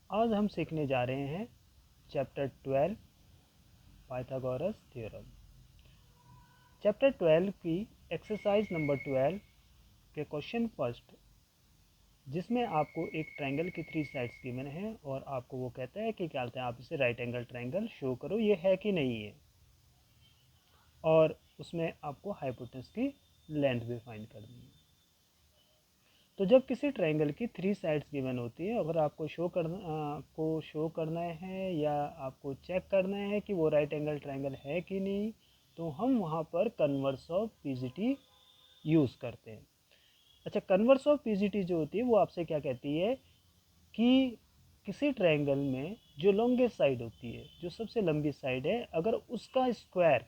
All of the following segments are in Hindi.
आज हम सीखने जा रहे हैं चैप्टर 12 पाइथागोरस थ्योरम। चैप्टर 12 की एक्सरसाइज नंबर 12 के क्वेश्चन फर्स्ट, जिसमें आपको एक ट्रायंगल की 3 साइड्स गिवन है और आपको वो कहता है कि क्या कहते हैं, आप इसे राइट एंगल ट्रायंगल शो करो, ये है कि नहीं है, और उसमें आपको हाइपोटेनस की लेंथ भी फाइंड करनी है। तो जब किसी ट्रायंगल की 3 साइड्स गिवन होती है, अगर आपको शो करना है या आपको चेक करना है कि वो राइट एंगल ट्रायंगल है कि नहीं, तो हम वहाँ पर कन्वर्स ऑफ पीजीटी यूज़ करते हैं। अच्छा, कन्वर्स ऑफ पीजीटी जो होती है वो आपसे क्या कहती है कि किसी ट्रायंगल में जो लॉन्गेस्ट साइड होती है, जो सबसे लंबी साइड है, अगर उसका स्क्वायर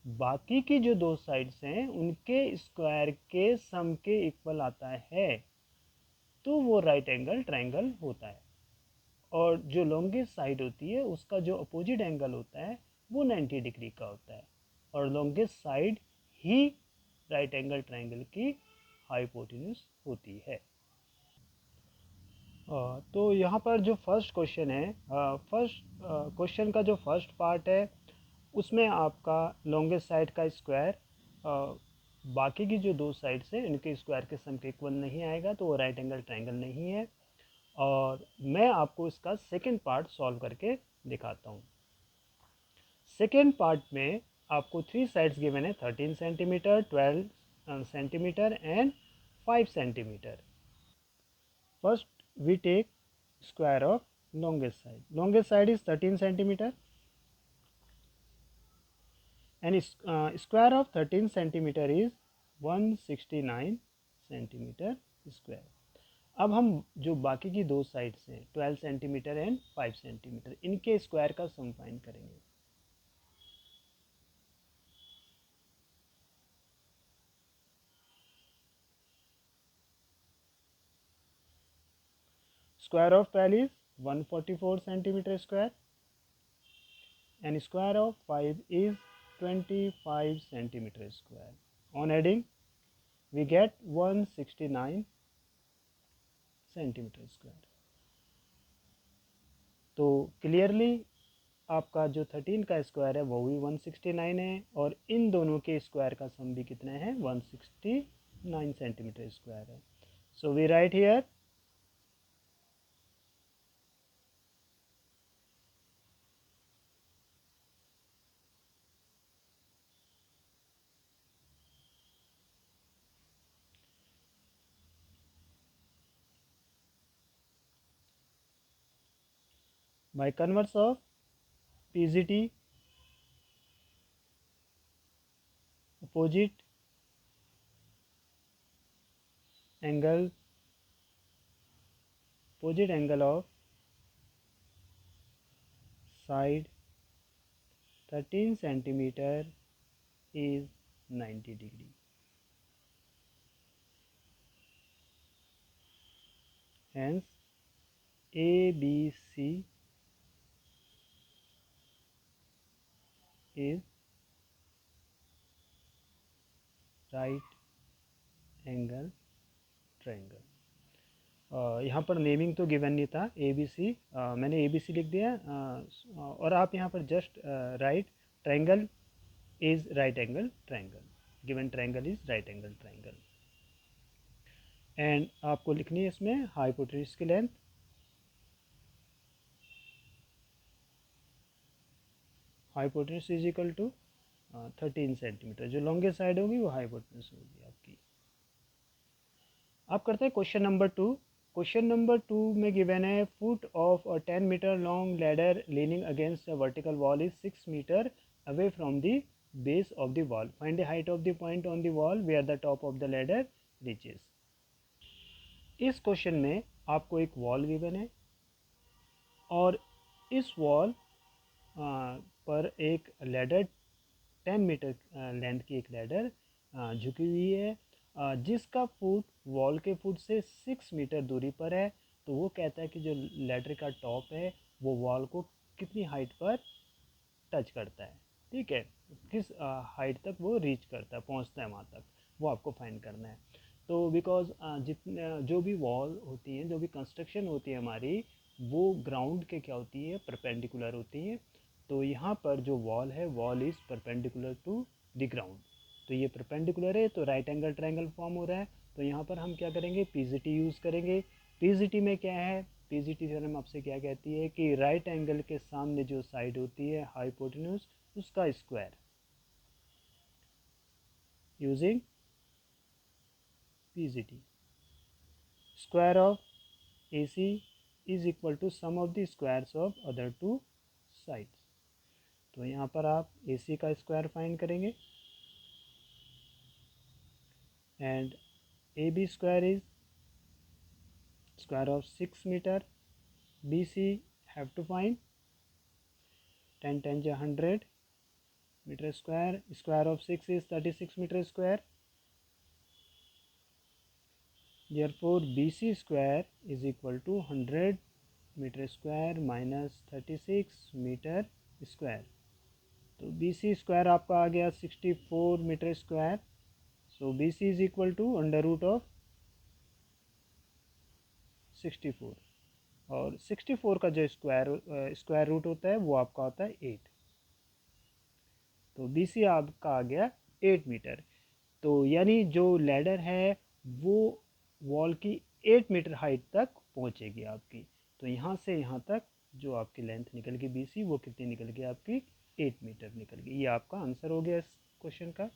बाकी की जो 2 साइड्स हैं उनके स्क्वायर के सम के इक्वल आता है, तो वो राइट एंगल ट्रायंगल होता है। और जो लॉन्गेस्ट साइड होती है उसका जो अपोजिट एंगल होता है वो 90 डिग्री का होता है, और लॉन्गेस्ट साइड ही राइट एंगल ट्रायंगल की हाइपोटेन्यूज होती है। तो यहाँ पर जो फर्स्ट क्वेश्चन है, फर्स्ट क्वेश्चन का जो फर्स्ट पार्ट है उसमें आपका लॉन्गेस्ट साइड का स्क्वायर बाकी की जो 2 साइड्स हैं इनके स्क्वायर के सम के इक्वल नहीं आएगा, तो वो राइट एंगल ट्रायंगल नहीं है। और मैं आपको इसका सेकेंड पार्ट सॉल्व करके दिखाता हूँ। सेकेंड पार्ट में आपको 3 साइड्स गिवन है, 13 centimetre, 12 centimetre and 5 centimetre. First we take square of longest side. Longest side is 13 centimeter and square of 13 centimeter is 169 centimetre square. अब हम जो बाकी की 2 साइड्स हैं 12 सेंटीमीटर एंड 5 सेंटीमीटर, इनके स्क्वायर का सम फाइंड करेंगे। Square of 12 is 144 centimeter square and square of 5 is 25 centimeter square. On adding we get 169 centimetre square. तो क्लियरली आपका जो 13 का स्क्वायर है वो भी 169 है, और इन दोनों के स्क्वायर का सम भी कितना है, 169 सेंटीमीटर स्क्वायर है। So we write here by converse of PGT, opposite angle of side 13 centimeter is 90 degree. Hence ABC is right angle triangle. यहाँ पर नेमिंग तो गिवन नहीं था, ए बी सी, मैंने ए बी सी लिख दिया, और आप यहाँ पर just right triangle is right angle triangle, given triangle is right angle triangle. And आपको लिखनी है इसमें हाइपोटेन्यूज की length, hypotenuse is equal to 13 centimetre. जो लॉन्गेस्ट साइड होगी वो हाइपोटेन्यूज होगी आपकी। आप करते हैं क्वेश्चन नंबर 2। क्वेश्चन नंबर 2 में गिवन है foot of a 10 metre long ladder leaning against a vertical wall is 6 metre away from the base of the wall, find the height of the point on the wall where the top of the ladder reaches. इस क्वेश्चन में आपको एक वॉल गिवन है और इस वॉल पर एक लैडर 10 मीटर लेंथ की एक लैडर झुकी हुई है, जिसका फुट वॉल के फुट से 6 मीटर दूरी पर है। तो वो कहता है कि जो लैडर का टॉप है वो वॉल को कितनी हाइट पर टच करता है, ठीक है, किस हाइट तक वो रीच करता है, पहुंचता है वहाँ तक, वो आपको फाइंड करना है। तो बिकॉज जितने जो भी वॉल होती हैं, जो भी कंस्ट्रक्शन होती है हमारी, वो ग्राउंड के क्या होती है, परपेंडिकुलर होती है। तो यहाँ पर जो वॉल है, wall is perpendicular to the ground, तो ये परपेंडिकुलर है, तो राइट एंगल ट्रायंगल फॉर्म हो रहा है। तो यहाँ पर हम क्या करेंगे, पीजीटी यूज़ करेंगे। पीजीटी में क्या है, पीजीटी थ्योरम आपसे क्या कहती है कि राइट एंगल के सामने जो साइड होती है हाइपोटेन्यूज, उसका square using PGT, square of AC is equal to sum of the squares of other two sides. तो यहाँ पर आप AC का स्क्वायर फाइंड करेंगे and AB square is square of 6 meter. BC have to find 10 times 100 meter square. Square of 6 is 36 meter square. Therefore BC square is equal to 100 meter square minus 36 meter square. तो BC स्क्वायर आपका आ गया 64 metre square. So BC is equal to under root of 64, और 64 का जो स्क्वायर रूट होता है वो आपका होता है 8। तो BC आपका आ गया 8 मीटर। तो यानी जो लैडर है वो वॉल की 8 मीटर हाइट तक पहुंचेगी आपकी। तो यहाँ से यहाँ तक जो आपकी लेंथ निकल गई BC, वो कितनी निकल गई आपकी, 8 मीटर निकल गई। ये आपका आंसर हो गया इस क्वेश्चन का।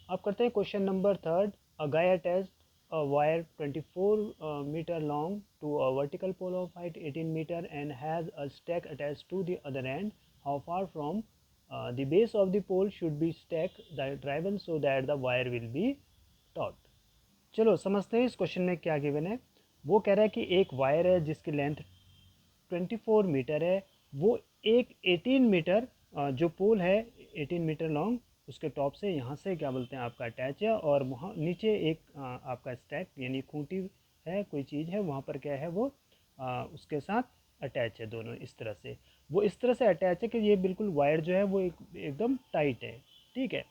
अब करते हैं question number 3। A guy attached a wire 24 meter long to a vertical pole of height 18 meter and has a stack attached to the other end. How far from the base of the pole should be stack driven so that the wire will be taut? चलो समझते हैं इस क्वेश्चन में क्या गिवन है। वो कह रहा है कि एक वायर है जिसकी लेंथ 24 मीटर है, वो एक 18 मीटर जो पोल है 18 मीटर लॉन्ग, उसके टॉप से यहाँ से क्या बोलते हैं आपका अटैच है, और वहाँ नीचे एक आपका स्टैक यानी खूंटी है, कोई चीज़ है वहाँ पर क्या है वो उसके साथ अटैच है। दोनों इस तरह से, वो इस तरह से अटैच है कि ये बिल्कुल वायर जो है वो एकदम टाइट है। ठीक है,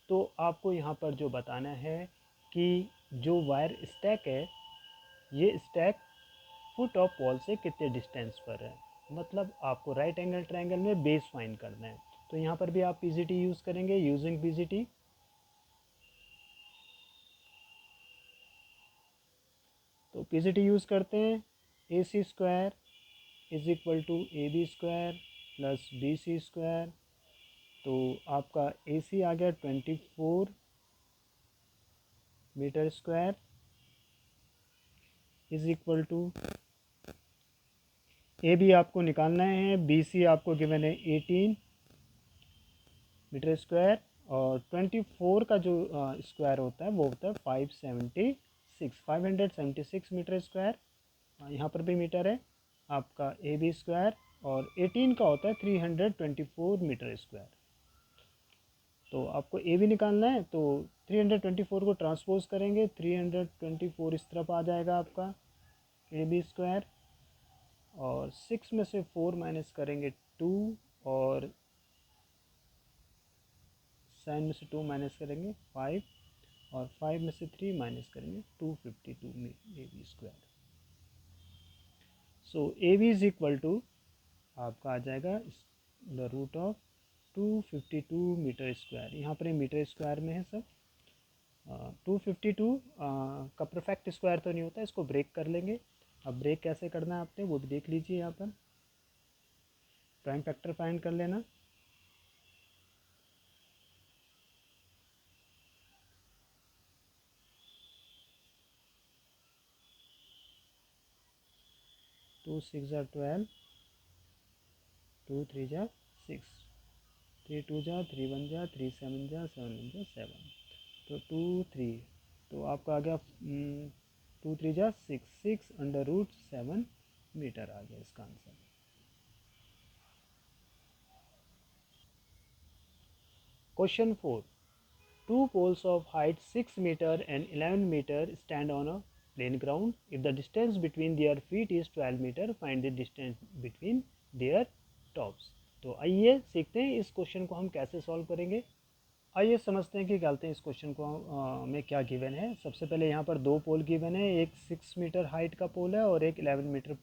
तो आपको यहाँ पर जो बताना है कि जो वायर स्टैक है, ये स्टैक फुट ऑफ वॉल से कितने डिस्टेंस पर है, मतलब आपको राइट एंगल ट्रायंगल में बेस फाइंड करना है। तो यहाँ पर भी आप पीजीटी यूज़ करेंगे। यूजिंग पीजीटी, तो पीजीटी यूज़ करते हैं। AC square is equal to AB square plus BC square. तो आपका AC आ गया 24 metre square is equal to AB आपको निकालना है, BC आपको गिवन है 18 मीटर स्क्वायर, और 24 का जो स्क्वायर होता है वो होता है 576 मीटर स्क्वायर। यहाँ पर भी मीटर है आपका AB स्क्वायर, और 18 का होता है 324 मीटर स्क्वायर। तो आपको AB निकालना है, तो 324 को ट्रांसपोज करेंगे, 324 इस तरफ आ जाएगा आपका AB स्क्वायर, और 6 में से 4 माइनस करेंगे 2, और 7 में से 2 माइनस करेंगे 5, और 5 में से 3 माइनस करेंगे 252 AB स्क्वायर। So AB is equal to आपका आ जाएगा the root of 252 metre square. यहाँ पर मीटर स्क्वायर में है सब। 252 का परफेक्ट स्क्वायर तो नहीं होता, इसको ब्रेक कर लेंगे। अब ब्रेक कैसे करना है आपने वो भी देख लीजिए। यहाँ पर प्राइम फैक्टर फाइंड कर लेना। टू 6 जा 12, 2 3 जा 6, 3 2 जा 3 1 जा 3 7 जा 7 1 जा 7, तो 2 3, तो आपका आ गया 2 3 जा 6, 6 अंडर रूट 7 मीटर आ गया इसका answer. Question 4। Two poles of height 6 meter and 11 meter stand on a plain ground. If the distance between their feet is 12 meter, find the distance between their tops. तो आइए सीखते हैं इस क्वेश्चन को हम कैसे सॉल्व करेंगे। आइए समझते हैं कि डालते हैं इस क्वेश्चन को में क्या गिवन है। सबसे पहले यहाँ पर दो पोल गिवन है, एक 6 मीटर हाइट का पोल है और एक 11 मीटर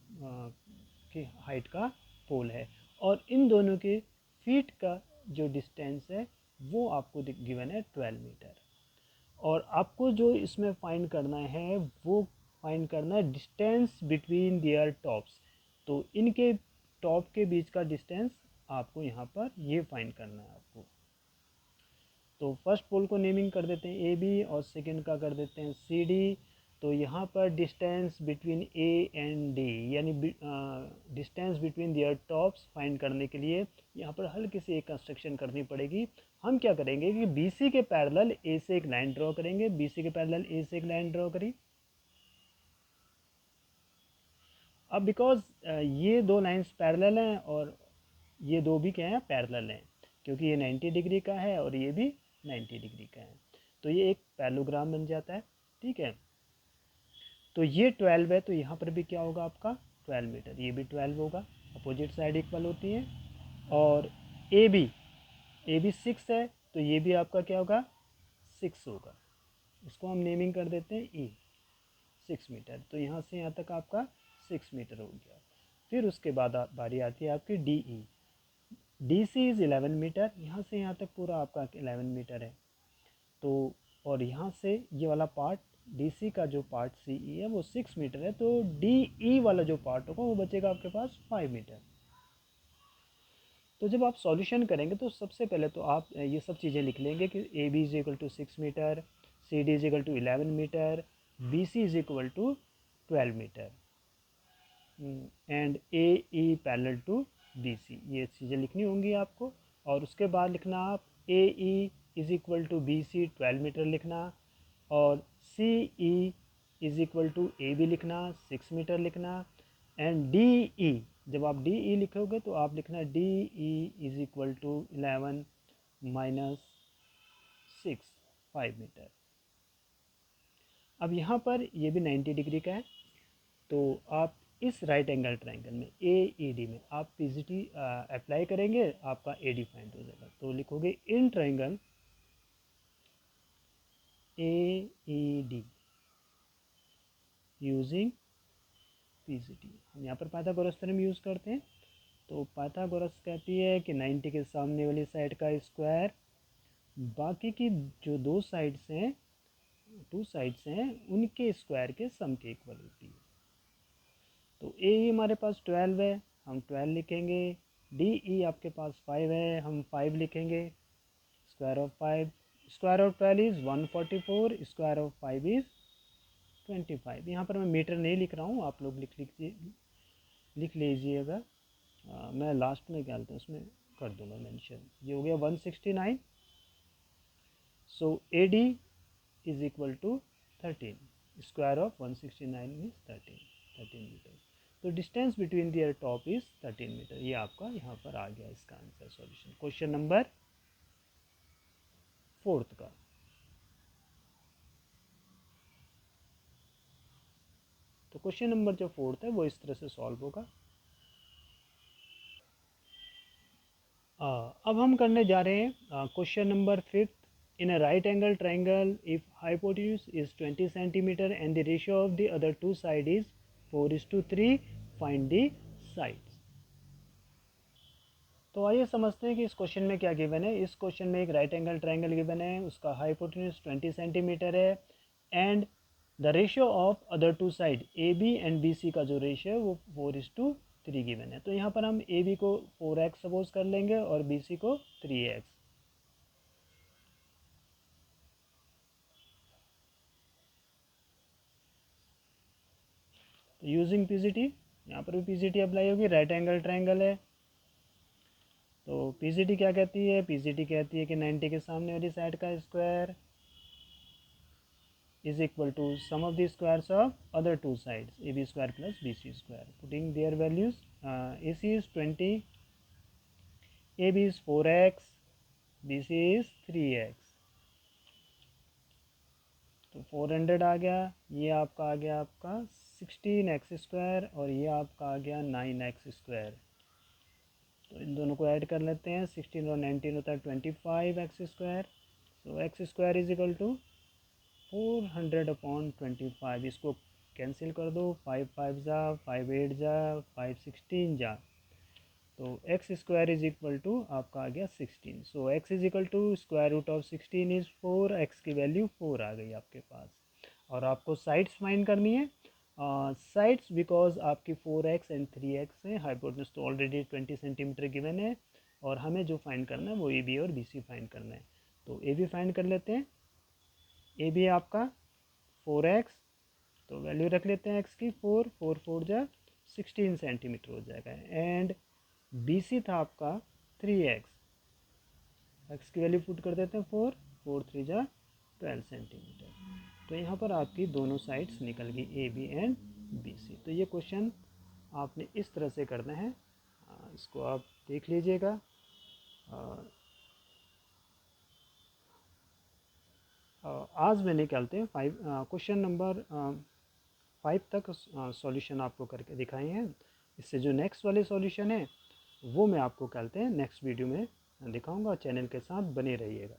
की हाइट का पोल है, और इन दोनों के फीट का जो डिस्टेंस है वो आपको गिवन है 12 मीटर। और आपको जो इसमें फाइंड करना है वो फाइंड करना है डिस्टेंस बिटवीन देयर टॉप्स। तो इनके टॉप के बीच का डिस्टेंस आपको यहाँ पर ये फाइंड करना है आपको। तो फर्स्ट पोल को नेमिंग कर देते हैं ए बी और सेकंड का कर देते हैं सी डी। तो यहाँ पर distance between A and D यानी distance between their tops find करने के लिए यहाँ पर हल्की सी एक कंस्ट्रक्शन करनी पड़ेगी। हम क्या करेंगे कि बी सी के पैरेलल ए से एक लाइन ड्रॉ करेंगे, बी सी के पैरेलल ए से एक लाइन ड्रॉ करी। अब बिकॉज ये दो लाइंस पैरेलल हैं और ये दो भी क्या हैं, पैरेलल हैं, क्योंकि ये 90 डिग्री का है और ये भी 90 डिग्री का है, तो ये एक पैरेललोग्राम बन जाता है। ठीक है, तो ये 12 है, तो यहाँ पर भी क्या होगा आपका 12 मीटर, ये भी 12 होगा, अपोजिट साइड इक्वल होती है। और ए बी 6 है, तो ये भी आपका क्या होगा 6 होगा। इसको हम नेमिंग कर देते हैं ई 6 मीटर। तो यहाँ से यहाँ तक आपका 6 मीटर हो गया। फिर उसके बाद बारी आती है आपकी D E. D C is 11 metre, यहाँ से यहाँ तक पूरा आपका 11 मीटर है। तो और यहाँ से ये वाला पार्ट डी सी का जो पार्ट सी ई है वो 6 मीटर है, तो डी ई वाला जो पार्ट होगा वो बचेगा आपके पास 5 मीटर। तो जब आप सॉल्यूशन करेंगे तो सबसे पहले तो आप ये सब चीज़ें लिख लेंगे कि A B is equal to 6 metre, C D is equal to 11 metre, B C is equal to 12 metre and A E parallel to B C, ये चीज़ें लिखनी होंगी आपको। और उसके बाद लिखना आप A E is equal to B C 12 metre लिखना, और C E is equal to A B लिखना 6 मीटर लिखना, एंड डी ई जब आप डी ई लिखोगे तो आप लिखना D E is equal to 11 minus 6 5 metre. अब यहाँ पर ये भी 90 डिग्री का है, तो आप इस राइट एंगल ट्रायंगल में ए ई डी में आप पी जी टी अप्लाई करेंगे, आपका ए डी फाइंड हो जाएगा। तो लिखोगे in triangle A E D using P G T. हम यहाँ पर पाइथागोरस थ्योरम यूज़ करते हैं। तो पाइथागोरस कहती है कि 90 के सामने वाली साइड का स्क्वायर बाकी की जो दो साइड्स हैं, टू साइड्स हैं, उनके स्क्वायर के सम के इक्वल होती है। तो ए ई हमारे पास 12 है, हम 12 लिखेंगे। डी ई आपके पास 5 है, हम 5 लिखेंगे। Square of 5, square of 12 is 144, square of 5 is 25। यहाँ पर मैं मीटर नहीं लिख रहा हूँ, आप लोग लिख लीजिएगा। मैं लास्ट में क्या डालता हूँ उसमें कर दूँगा मेंशन। ये हो गया 169। So A D is equal to 13, square of 169 means 13 metre. तो distance between their top is 13 metre. ये आपका यहाँ पर आ गया इसका आंसर सॉल्यूशन क्वेश्चन नंबर 4 का। तो क्वेश्चन नंबर जो 4 है वो इस तरह से सॉल्व होगा। अब हम करने जा रहे हैं question number 5। In a right angle triangle, if hypotenuse is 20 centimeter and the ratio of the other two side is 4:3, find the sides। तो आइए समझते हैं कि इस क्वेश्चन में क्या गिवन है। इस क्वेश्चन में एक राइट एंगल ट्रायंगल गिवन है, उसका हाइपोटेन्यूज 20 सेंटीमीटर है and the ratio of other two side A B and B C का जो रेशियो है वो 4:3 गिवन है। तो यहाँ पर हम ए बी को 4x सपोज कर लेंगे और बी सी को 3x। तो यूजिंग पीजीटी, यहाँ पर भी पीजीटी अप्लाई होगी, राइट एंगल ट्रायंगल है। तो पीजीटी क्या कहती है, पीजीटी कहती है कि 90 के सामने वाली साइड का square is equal to sum of the squares of other two sides A B square plus B C square. Putting their values, A C is 20, A B is 4x, B C is 3x। तो 400 आ गया, ये आपका आ गया आपका 16x स्क्वायर और ये आपका आ गया 9x स्क्वायर। तो इन दोनों को ऐड कर लेते हैं, 16 और 19 होता है 25x square. So X square is equal to 400/25। इसको कैंसिल कर दो, 5 5 जा, 5 8 जा, 5 16 जा, तो X square is equal to आपका आ गया 16। So X is equal to square root of 16 is 4, X की वैल्यू 4 आ गई आपके पास। और आपको साइड्स फाइंड करनी है, साइड्स बिकॉज आपकी 4x एंड 3x है, हाइपोटेन्यूज तो ऑलरेडी 20 सेंटीमीटर गिवन है, और हमें जो फाइंड करना है वो ए बी और बी सी फाइंड करना है। तो ए बी फाइंड कर लेते हैं। ए बी आपका 4x, तो वैल्यू रख लेते हैं x की 4, 4 4 जा 16 सेंटीमीटर हो जाएगा। एंड बी सी था आपका 3x, x की वैल्यू पुट कर देते हैं 4, 4 3 जा 12 सेंटीमीटर। तो यहाँ पर आपकी दोनों साइड्स निकल गई, A B and B C. तो ये क्वेश्चन आपने इस तरह से करना है, इसको आप देख लीजिएगा। आज मैं निकालते हैं क्वेश्चन नंबर 5 तक सॉल्यूशन आपको करके दिखाए हैं। इससे जो नेक्स्ट वाले सॉल्यूशन है वो मैं आपको कहते हैं नेक्स्ट वीडियो में दिखाऊंगा। चैनल के साथ बने रहिएगा।